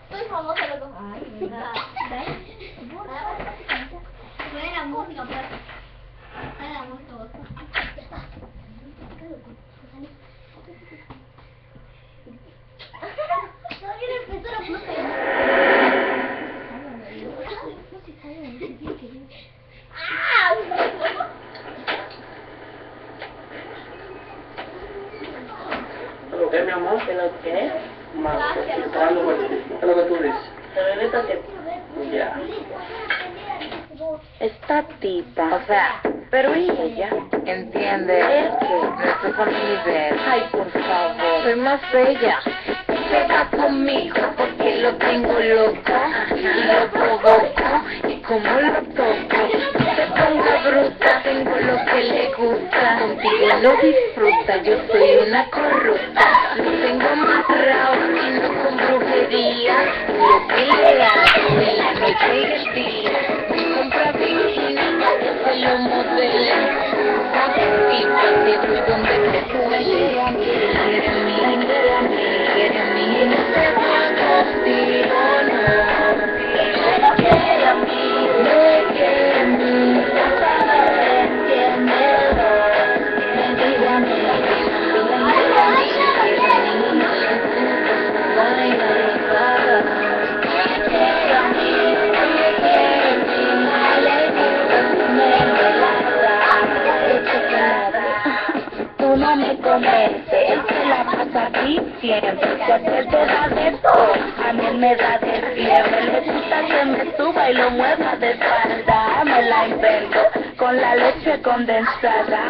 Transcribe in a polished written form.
Soy famosa, loco. Ay, mira. Buena música, pues. Dale la música, vos. Ya está. Todavía no empezó la música. ¿Lo que, mi amor? ¿De lo que? Más, ¿qué es lo que tú dices? ¿Te bebes o qué? Ya. Esta tipa, o sea, pero ¿y ella? ¿Entiende? Es que no estoy con mi nivel. Ay, por favor, soy más bella. Se va conmigo porque lo tengo loco y lo provoco y como lo toco se ponga bruta, tengo lo que le gusta, contigo lo disfruta, yo soy una corrupta, lo tengo amarrado y no con brujería, lo que le hago en la noche y el día, me compra bikini, yo se lo modelo, sabes pipa, te doy donde te duele, quiere a mí, no te voy a decir no, ella quiere a mí, me quiere a mí, ya sabes quién me da, me quiere a mí, tú no me convences, él se la pasa aquí siempre, porque él te da de todo, a mí él me da de fiebre, le gusta que me suba y lo mueva de espalda, me la invento, con la leche condensada.